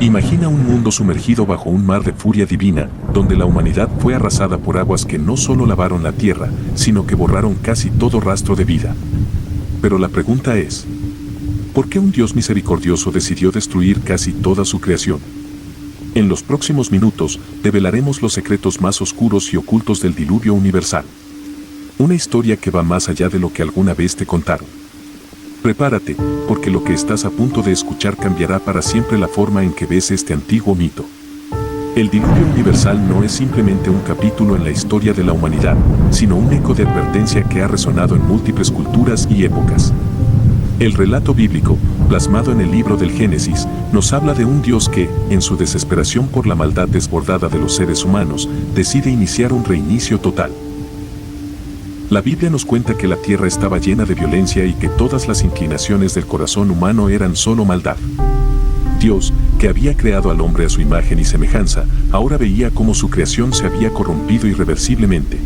Imagina un mundo sumergido bajo un mar de furia divina, donde la humanidad fue arrasada por aguas que no solo lavaron la tierra, sino que borraron casi todo rastro de vida. Pero la pregunta es, ¿por qué un Dios misericordioso decidió destruir casi toda su creación? En los próximos minutos, develaremos los secretos más oscuros y ocultos del diluvio universal. Una historia que va más allá de lo que alguna vez te contaron. Prepárate, porque lo que estás a punto de escuchar cambiará para siempre la forma en que ves este antiguo mito. El diluvio universal no es simplemente un capítulo en la historia de la humanidad, sino un eco de advertencia que ha resonado en múltiples culturas y épocas. El relato bíblico, plasmado en el libro del Génesis, nos habla de un Dios que, en su desesperación por la maldad desbordada de los seres humanos, decide iniciar un reinicio total. La Biblia nos cuenta que la tierra estaba llena de violencia y que todas las inclinaciones del corazón humano eran solo maldad. Dios, que había creado al hombre a su imagen y semejanza, ahora veía cómo su creación se había corrompido irreversiblemente.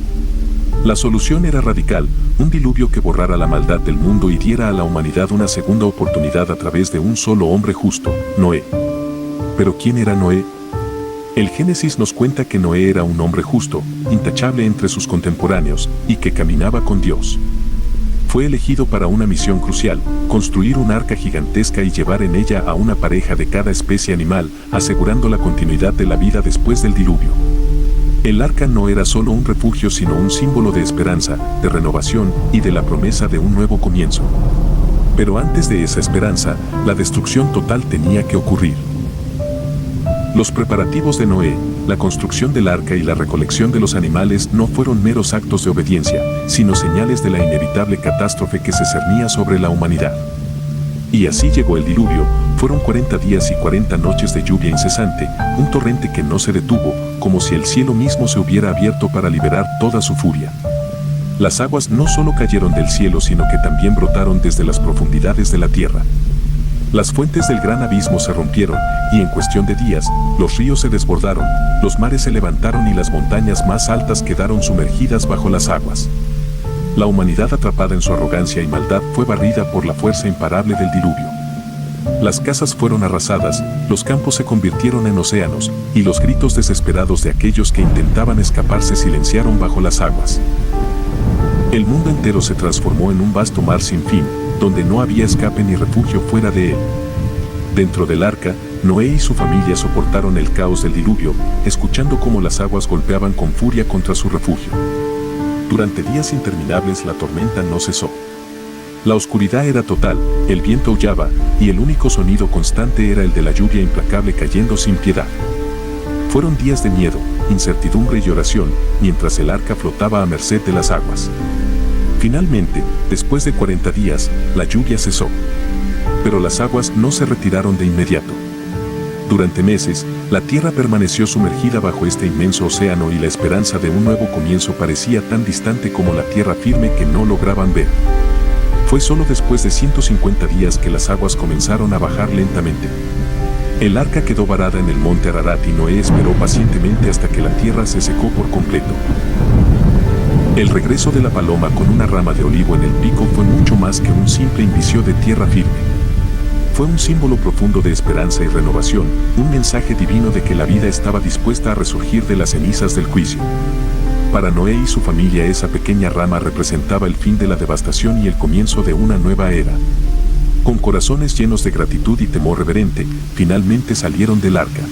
La solución era radical, un diluvio que borrara la maldad del mundo y diera a la humanidad una segunda oportunidad a través de un solo hombre justo, Noé. ¿Pero quién era Noé? El Génesis nos cuenta que Noé era un hombre justo, intachable entre sus contemporáneos, y que caminaba con Dios. Fue elegido para una misión crucial, construir un arca gigantesca y llevar en ella a una pareja de cada especie animal, asegurando la continuidad de la vida después del diluvio. El arca no era solo un refugio sino un símbolo de esperanza, de renovación y de la promesa de un nuevo comienzo. Pero antes de esa esperanza, la destrucción total tenía que ocurrir. Los preparativos de Noé, la construcción del arca y la recolección de los animales no fueron meros actos de obediencia, sino señales de la inevitable catástrofe que se cernía sobre la humanidad. Y así llegó el diluvio, fueron 40 días y 40 noches de lluvia incesante, un torrente que no se detuvo, como si el cielo mismo se hubiera abierto para liberar toda su furia. Las aguas no solo cayeron del cielo sino que también brotaron desde las profundidades de la tierra. Las fuentes del gran abismo se rompieron, y en cuestión de días, los ríos se desbordaron, los mares se levantaron y las montañas más altas quedaron sumergidas bajo las aguas. La humanidad atrapada en su arrogancia y maldad fue barrida por la fuerza imparable del diluvio. Las casas fueron arrasadas, los campos se convirtieron en océanos, y los gritos desesperados de aquellos que intentaban escapar se silenciaron bajo las aguas. El mundo entero se transformó en un vasto mar sin fin, donde no había escape ni refugio fuera de él. Dentro del arca, Noé y su familia soportaron el caos del diluvio, escuchando cómo las aguas golpeaban con furia contra su refugio. Durante días interminables la tormenta no cesó. La oscuridad era total, el viento aullaba, y el único sonido constante era el de la lluvia implacable cayendo sin piedad. Fueron días de miedo, incertidumbre y oración, mientras el arca flotaba a merced de las aguas. Finalmente, después de 40 días, la lluvia cesó. Pero las aguas no se retiraron de inmediato. Durante meses, la tierra permaneció sumergida bajo este inmenso océano y la esperanza de un nuevo comienzo parecía tan distante como la tierra firme que no lograban ver. Fue solo después de 150 días que las aguas comenzaron a bajar lentamente. El arca quedó varada en el monte Ararat y Noé esperó pacientemente hasta que la tierra se secó por completo. El regreso de la paloma con una rama de olivo en el pico fue mucho más que un simple indicio de tierra firme. Fue un símbolo profundo de esperanza y renovación, un mensaje divino de que la vida estaba dispuesta a resurgir de las cenizas del juicio. Para Noé y su familia esa pequeña rama representaba el fin de la devastación y el comienzo de una nueva era. Con corazones llenos de gratitud y temor reverente, finalmente salieron del arca.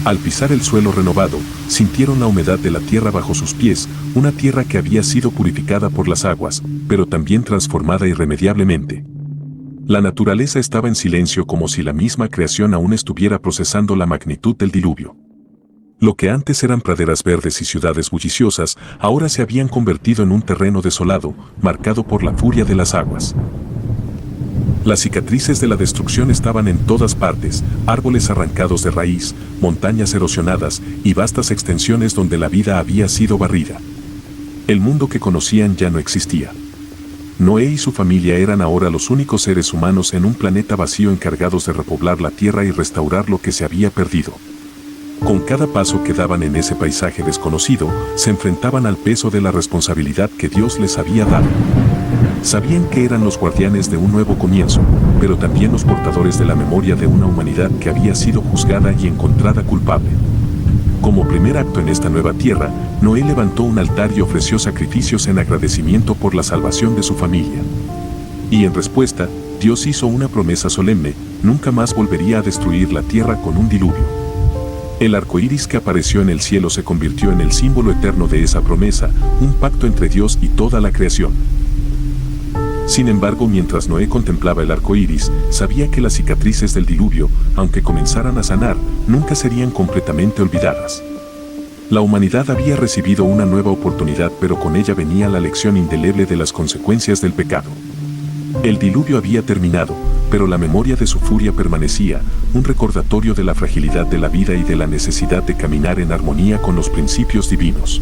Al pisar el suelo renovado, sintieron la humedad de la tierra bajo sus pies, una tierra que había sido purificada por las aguas, pero también transformada irremediablemente. La naturaleza estaba en silencio como si la misma creación aún estuviera procesando la magnitud del diluvio. Lo que antes eran praderas verdes y ciudades bulliciosas, ahora se habían convertido en un terreno desolado, marcado por la furia de las aguas. Las cicatrices de la destrucción estaban en todas partes, árboles arrancados de raíz, montañas erosionadas y vastas extensiones donde la vida había sido barrida. El mundo que conocían ya no existía. Noé y su familia eran ahora los únicos seres humanos en un planeta vacío encargados de repoblar la tierra y restaurar lo que se había perdido. Con cada paso que daban en ese paisaje desconocido, se enfrentaban al peso de la responsabilidad que Dios les había dado. Sabían que eran los guardianes de un nuevo comienzo, pero también los portadores de la memoria de una humanidad que había sido juzgada y encontrada culpable. Como primer acto en esta nueva tierra, Noé levantó un altar y ofreció sacrificios en agradecimiento por la salvación de su familia. Y en respuesta, Dios hizo una promesa solemne: nunca más volvería a destruir la tierra con un diluvio. El arco iris que apareció en el cielo se convirtió en el símbolo eterno de esa promesa, un pacto entre Dios y toda la creación. Sin embargo, mientras Noé contemplaba el arco iris, sabía que las cicatrices del diluvio, aunque comenzaran a sanar, nunca serían completamente olvidadas. La humanidad había recibido una nueva oportunidad, pero con ella venía la lección indeleble de las consecuencias del pecado. El diluvio había terminado, pero la memoria de su furia permanecía, un recordatorio de la fragilidad de la vida y de la necesidad de caminar en armonía con los principios divinos.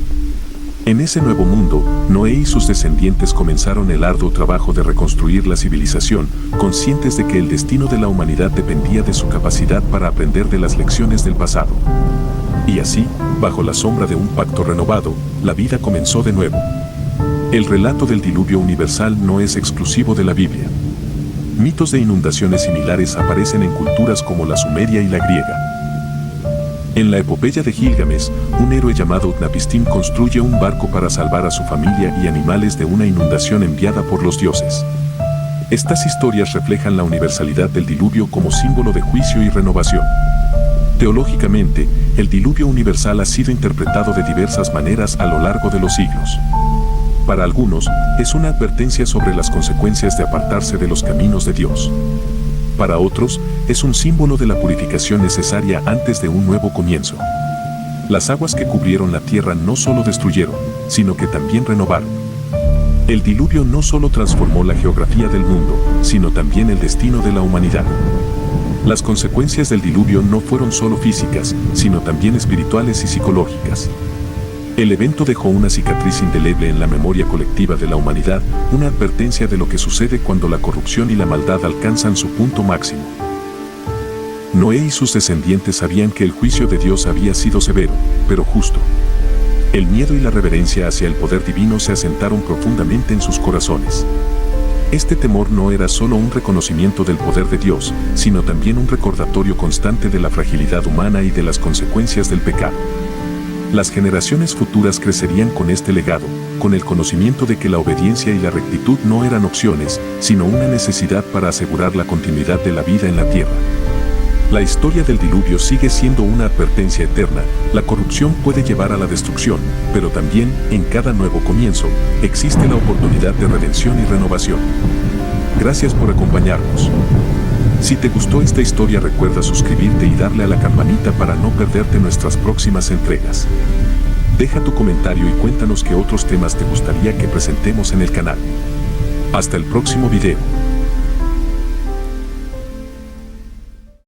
En ese nuevo mundo, Noé y sus descendientes comenzaron el arduo trabajo de reconstruir la civilización, conscientes de que el destino de la humanidad dependía de su capacidad para aprender de las lecciones del pasado. Y así, bajo la sombra de un pacto renovado, la vida comenzó de nuevo. El relato del diluvio universal no es exclusivo de la Biblia. Mitos de inundaciones similares aparecen en culturas como la sumeria y la griega. En la epopeya de Gilgamesh, un héroe llamado Utnapishtim construye un barco para salvar a su familia y animales de una inundación enviada por los dioses. Estas historias reflejan la universalidad del diluvio como símbolo de juicio y renovación. Teológicamente, el diluvio universal ha sido interpretado de diversas maneras a lo largo de los siglos. Para algunos, es una advertencia sobre las consecuencias de apartarse de los caminos de Dios. Para otros, es un símbolo de la purificación necesaria antes de un nuevo comienzo. Las aguas que cubrieron la tierra no solo destruyeron, sino que también renovaron. El diluvio no solo transformó la geografía del mundo, sino también el destino de la humanidad. Las consecuencias del diluvio no fueron solo físicas, sino también espirituales y psicológicas. El evento dejó una cicatriz indeleble en la memoria colectiva de la humanidad, una advertencia de lo que sucede cuando la corrupción y la maldad alcanzan su punto máximo. Noé y sus descendientes sabían que el juicio de Dios había sido severo, pero justo. El miedo y la reverencia hacia el poder divino se asentaron profundamente en sus corazones. Este temor no era solo un reconocimiento del poder de Dios, sino también un recordatorio constante de la fragilidad humana y de las consecuencias del pecado. Las generaciones futuras crecerían con este legado, con el conocimiento de que la obediencia y la rectitud no eran opciones, sino una necesidad para asegurar la continuidad de la vida en la tierra. La historia del diluvio sigue siendo una advertencia eterna: la corrupción puede llevar a la destrucción, pero también, en cada nuevo comienzo, existe la oportunidad de redención y renovación. Gracias por acompañarnos. Si te gustó esta historia, recuerda suscribirte y darle a la campanita para no perderte nuestras próximas entregas. Deja tu comentario y cuéntanos qué otros temas te gustaría que presentemos en el canal. Hasta el próximo video.